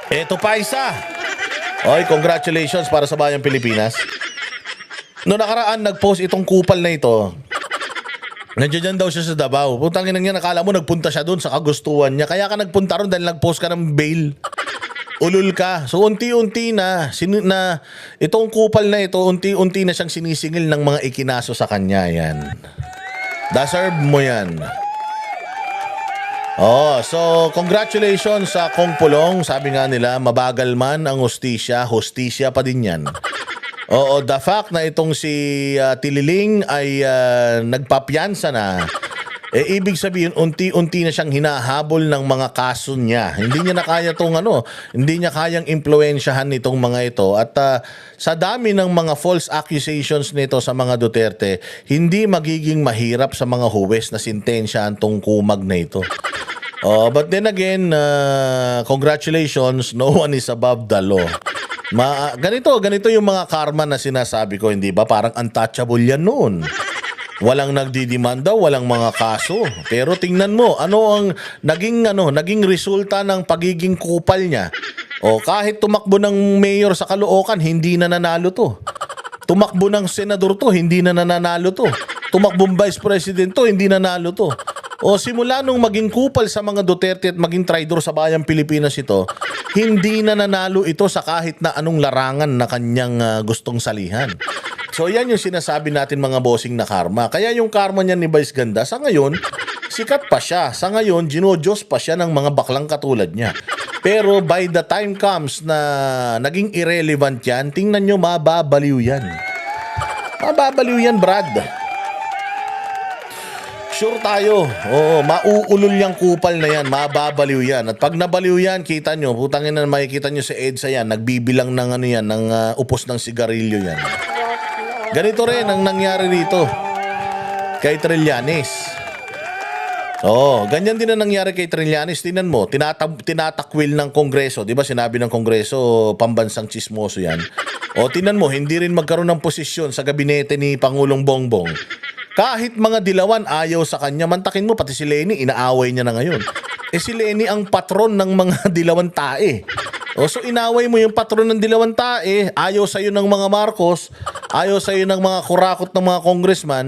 Eto pa isa. Oy, congratulations para sa Bayang Pilipinas. Noong nakaraan, nag-post itong kupal na ito. Nandiyan daw siya sa Davao. Putang ina niya, nakala mo nagpunta siya doon sa kagustuhan niya. Kaya ka nagpunta ron dahil nag-post ka ng bail. Ulul ka. So unti-unti na, itong kupal na ito, unti-unti na siyang sinisingil ng mga ikinaso sa kanya. Yan. Deserve mo yan. Oh, so congratulations sa Kong Pulong. Sabi nga nila, mabagal man ang hustisya, hustisya pa din yan. Oo, the fact na itong si Tililing ay nagpapiyansa na, ibig sabihin unti-unti na siyang hinahabol ng mga kaso niya. Hindi niya na kaya hindi niya kayang impluwensyahan nitong mga ito. At sa dami ng mga false accusations nito sa mga Duterte, hindi magiging mahirap sa mga huwes na sintensyahan tong kumag na ito. Oh, but then again, congratulations, no one is above the law. Ganito yung mga karma na sinasabi ko, hindi ba? Parang untouchable yan noon. Walang nagdidemanda, walang mga kaso. Pero tingnan mo, ano ang naging resulta ng pagiging kupal niya. O kahit tumakbo ng mayor sa Caloocan, hindi na nanalo to. Tumakbo ng senador to, hindi na nanalo to. Tumakbong vice president to, hindi nanalo to. O simula nung maging kupal sa mga Duterte at maging traidor sa Bayang Pilipinas ito, hindi na nanalo ito sa kahit na anong larangan na kanyang gustong salihan. So yan yung sinasabi natin mga bossing na karma. Kaya yung karma niya ni Vice Ganda, sa ngayon, sikat pa siya. Sa ngayon, ginodiyos pa siya ng mga baklang katulad niya. Pero by the time comes na naging irrelevant yan, tingnan nyo, mababaliw yan. Mababaliw yan, Brad. Sure tayo. Oo, mauulol yung kupal na yan. Mababaliw yan. At pag nabaliw yan, kita nyo, putangin na makikita nyo si EDSA yan. Nagbibilang ng ng upos ng sigarilyo yan. Ganito rin ang nangyari dito kay Trillanes. Oo, ganyan din ang nangyari kay Trillanes. Tingnan mo, tinatakwil ng Kongreso. Di ba sinabi ng Kongreso, pambansang chismoso yan. O tingnan mo, hindi rin magkaroon ng posisyon sa gabinete ni Pangulong Bongbong. Kahit mga dilawan ayaw sa kanya, mantakin mo, pati si Lenny, inaaway niya na ngayon. Si Lenny ang patron ng mga dilawan tae. O so inaway mo yung patron ng dilawan tae, ayaw sa'yo ng mga Marcos, ayaw sa'yo ng mga kurakot ng mga congressman,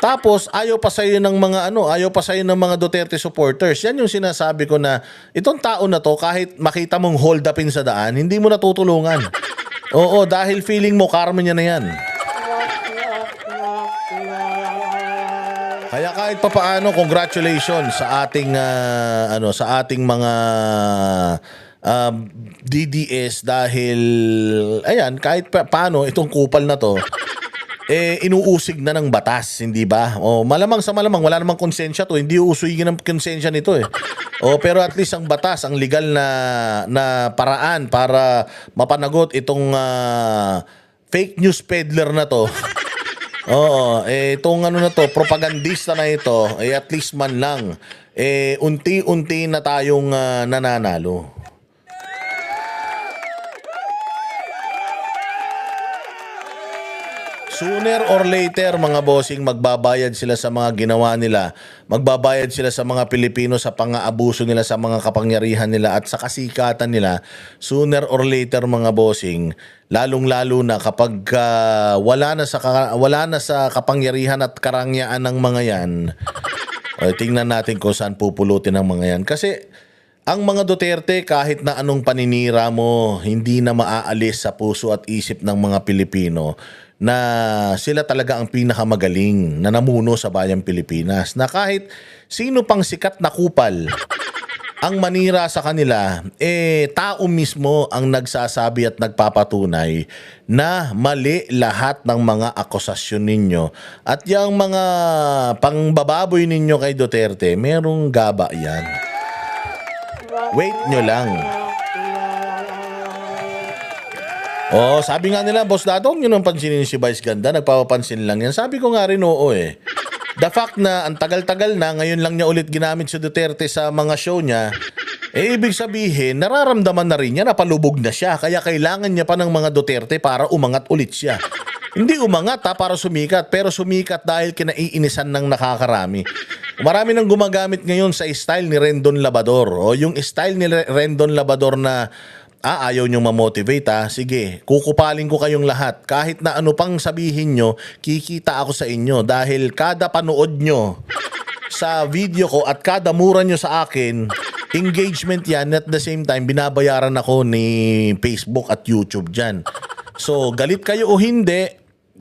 tapos ayaw pa sa'yo ng mga ayaw pa sa'yo ng mga Duterte supporters. Yan yung sinasabi ko na itong tao na to, kahit makita mong hold upin sa daan, hindi mo natutulungan. Oo, dahil feeling mo karma niya na yan. Kaya kahit papaano, congratulations sa ating mga DDS dahil ayan, kahit paano itong kupal na to inuusig na ng batas, hindi ba? O malamang sa malamang wala namang konsensya to, hindi uusugin ng konsensya nito eh. O pero at least ang batas, ang legal na paraan para mapanagot itong fake news peddler na to. Oo, itong na to, propagandista na ito, at least man lang, unti-unti na tayong nananalo. Sooner or later, mga bossing, magbabayad sila sa mga ginawa nila. Magbabayad sila sa mga Pilipino sa pang-aabuso nila sa mga kapangyarihan nila at sa kasikatan nila. Sooner or later, mga bossing, lalong-lalo na kapag wala na sa kapangyarihan at karangyaan ng mga yan. Tingnan natin kung saan pupulutin ang mga yan. Kasi ang mga Duterte, kahit na anong paninira mo, hindi na maaalis sa puso at isip ng mga Pilipino na sila talaga ang pinakamagaling na namuno sa Bayang Pilipinas. Na kahit sino pang sikat na kupal ang manira sa kanila, tao mismo ang nagsasabi at nagpapatunay na mali lahat ng mga akusasyon ninyo. At yung mga pangbababoy ninyo kay Duterte, merong gaba yan. Wait nyo lang. Sabi nga nila, Boss Datong, yun ang pansinin si Vice Ganda, nagpapapansin lang yan. Sabi ko nga rin, oo eh. The fact na ang tagal-tagal na, ngayon lang niya ulit ginamit si Duterte sa mga show niya, ibig sabihin, nararamdaman na rin niya, napalubog na siya. Kaya kailangan niya pa ng mga Duterte para umangat ulit siya. Hindi umangat para sumikat, pero sumikat dahil kinaiinisan ng nakakarami. Marami nang gumagamit ngayon sa style ni Rendon Labador. O yung style ni Rendon Labador na ayaw nyo ma-motivate sige, kukupalin ko kayong lahat. Kahit na ano pang sabihin nyo, kikita ako sa inyo dahil kada panood nyo sa video ko at kada mura nyo sa akin, engagement yan at the same time, binabayaran ako ni Facebook at YouTube dyan. So, galit kayo o hindi,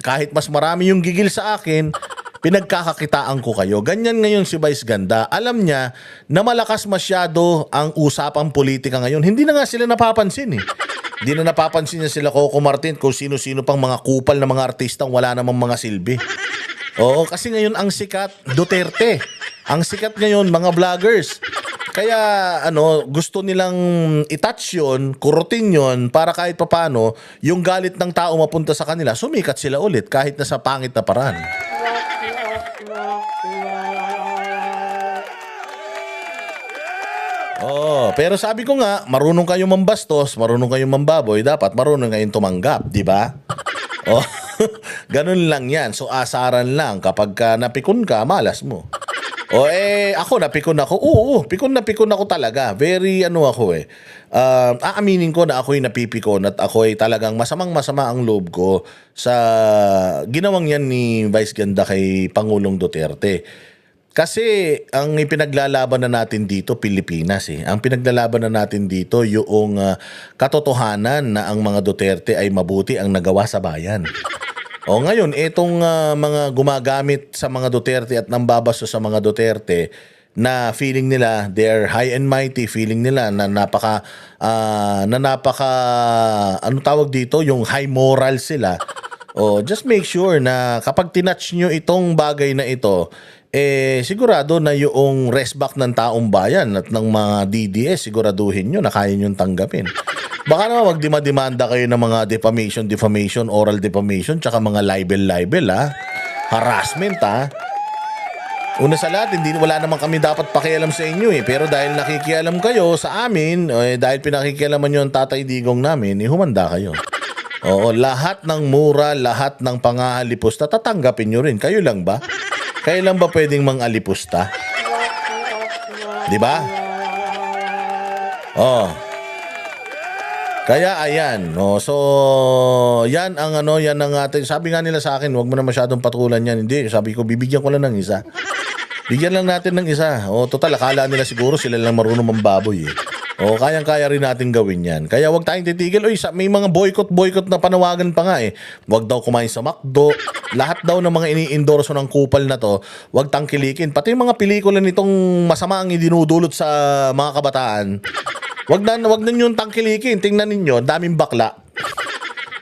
kahit mas marami yung gigil sa akin, pinagkakakitaan ko kayo. Ganyan ngayon si Vice Ganda. Alam niya na malakas masyado ang usapang politika ngayon. Hindi na nga sila napapansin eh. Hindi na napapansin niya sila Coco Martin kung sino-sino pang mga kupal na mga artistang wala namang mga silbi. Oo, kasi ngayon ang sikat, Duterte. Ang sikat ngayon, mga vloggers. Kaya gusto nilang itouch yun, kurutin yun, para kahit papano, yung galit ng tao mapunta sa kanila, sumikat sila ulit kahit na sa pangit na paraan. Pero sabi ko nga, marunong kayong mambastos, marunong kayong mambaboy, dapat marunong kayong tumanggap, di ba? Ganun lang yan. So asaran lang, kapag napikon ka, malas mo. Ako napikon ako. Oo, pikon ako talaga. Very ako aaminin ko na ako'y napipikon at ako'y talagang masama ang loob ko sa ginawang yan ni Vice Ganda kay Pangulong Duterte. Kasi ang ipinaglalaban na natin dito, Pilipinas eh. Ang pinaglalaban na natin dito, yung katotohanan na ang mga Duterte ay mabuti ang nagawa sa bayan. Ngayon, itong mga gumagamit sa mga Duterte at nambabasto sa mga Duterte na feeling nila they're high and mighty, feeling nila na napaka ano tawag dito, yung high moral sila. Just make sure na kapag tinouch nyo itong bagay na ito, sigurado na yung rest back ng taong bayan at ng mga DDS, siguraduhin nyo na kaya nyo tanggapin. Baka naman magdima-demanda kayo ng mga defamation, oral defamation, tsaka mga libel, harassment, Una sa lahat, wala naman kami dapat pakialam sa inyo pero dahil nakikialam kayo sa amin, dahil pinakikialaman nyo ang Tatay Digong namin, humanda kayo. Lahat ng mura, lahat ng pangahalipusta, tatanggapin nyo rin. Kayo lang ba? Kayo lang ba pwedeng mang-alipusta? Di ba? Kaya ayan, so yan ang ating, sabi nga nila sa akin, wag mo na masyadong patulan yan. Hindi, sabi ko bibigyan ko lang ng isa. Bigyan lang natin ng isa. Total akala nila siguro sila lang marunong mambaboy eh. Kayang-kaya rin natin gawin yan. Kaya wag tayong titigil. May mga boycott na panawagan pa nga eh. Wag daw kumain sa McDo. Lahat daw ng mga ini-endorso ng kupal na to, wag tangkilikin. Pati yung mga pelikula nitong masama ang idinudulot sa mga kabataan. Wag na yung tangkilikin. Tingnan ninyo, ang daming bakla.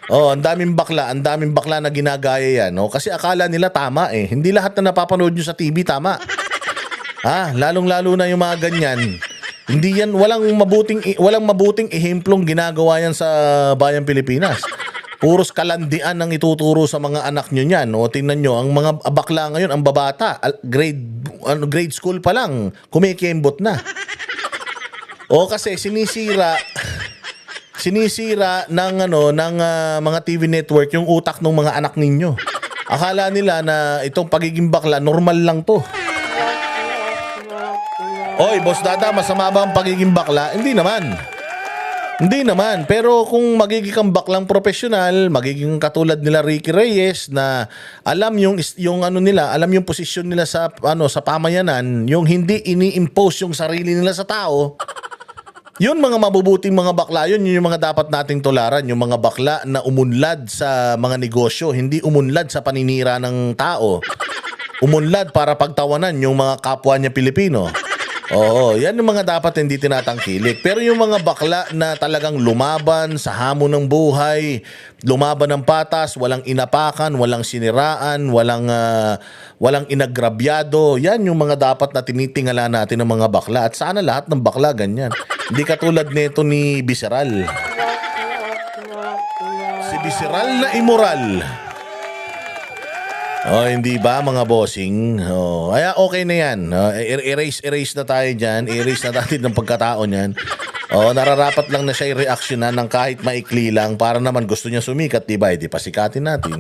Ang daming bakla na ginagaya yan. Kasi akala nila tama eh. Hindi lahat na napapanood nyo sa TV tama. Lalong-lalo na yung mga ganyan. Hindi yan, walang mabuting ehemplong ginagawa yan sa bayang Pilipinas. Puros kalandian ang ituturo sa mga anak nyo niyan. Tingnan nyo, ang mga bakla ngayon, ang babata, grade school pa lang, kumikembot na. Kasi sinisira ng mga TV network yung utak ng mga anak ninyo. Akala nila na itong pagiging bakla normal lang to. Boss Dada, masama ba ang pagiging bakla? Hindi naman. Pero kung magiging kang baklang profesional, magiging katulad nila Ricky Reyes na alam yung posisyon nila sa pamayanan, yung hindi ini-impose yung sarili nila sa tao. Yun mga mabubuting mga bakla, yun yung mga dapat nating tularan, yung mga bakla na umunlad sa mga negosyo, hindi umunlad sa paninira ng tao. Umunlad para pagtawanan yung mga kapwa niya Pilipino. Yan yung mga dapat hindi tinatangkilik. Pero yung mga bakla na talagang lumaban sa hamon ng buhay, lumaban ng patas, walang inapakan, walang siniraan, walang inagrabyado, yan yung mga dapat na tinitingala natin ng mga bakla. At sana lahat ng bakla ganyan. Hindi katulad nito ni Visceral. Si Visceral na immoral. Hindi ba mga bossing? Kaya okay na yan. Erase na tayo dyan. Erase na natin ng pagkatao niyan. Nararapat lang na siya i-reactionan ng kahit maikli lang para naman gusto niya sumikat, diba? Di pasikatin natin.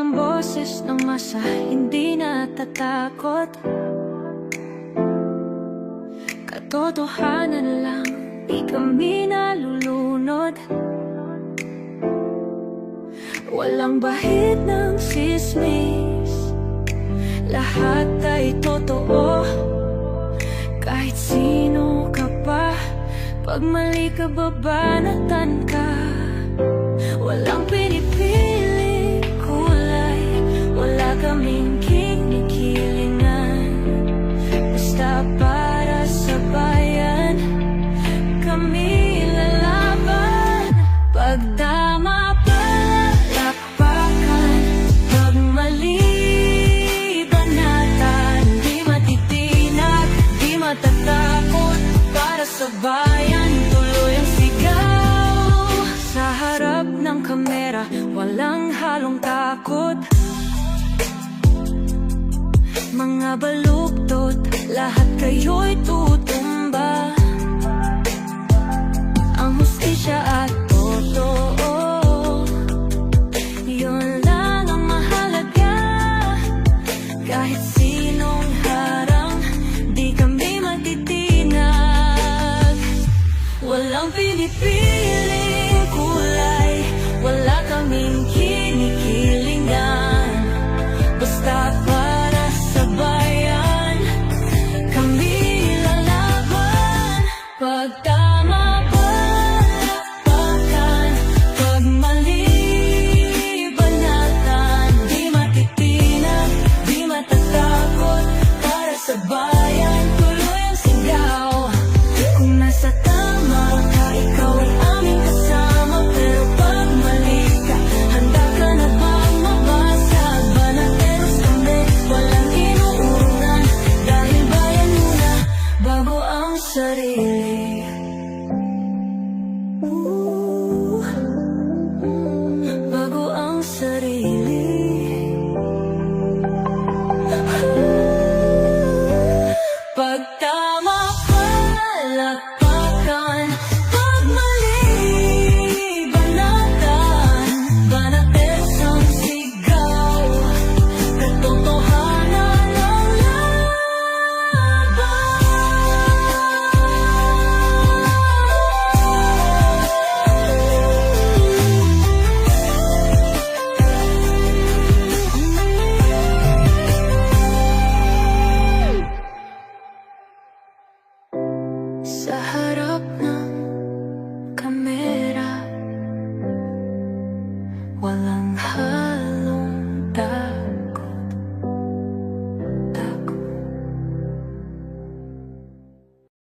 ang boses ng masa, hindi natatakot. Katotohanan lang, di kami nalulunod. Walang bahid ng sismis, lahat ay totoo. Kahit sino ka pa, pag mali ka babanatan ka. Walang pinipili kulay, wala kaming kinikilingan. Basta para sa bayan, kami lalaban. Pagdama palakpakan, pag mali banatan. Di matitinag, di matatakot, para sa bayan tuloy ang sigaw. Sa harap ng kamera, walang halong takot. Mga baluktot, lahat kayo'y tutumba. Ang hustisya at totoo, yun lang ang mahalaga. Kahit sinong harang, di kami matitinag. Walang pinipiling kulay, wala kaming kinikilingan. Basta para sa bayan, kami lalaban. Pag tama palakpakan, pag mali banatan. Di matitinag, di matatakot, para sa bayan tuloy ang sigaw. Kung nasa tama ka, ikaw ay aming kasama. Pero pag mali ka, handa ka na bang mabasag? Banateros kami, walang inuurungan. Dahil bayan muna, bago ang sarili. Bago ang sarili. Pag tama palakpakan, pag mali banatan. Banateros ang sigaw, katotohanan ang laban. Sa harap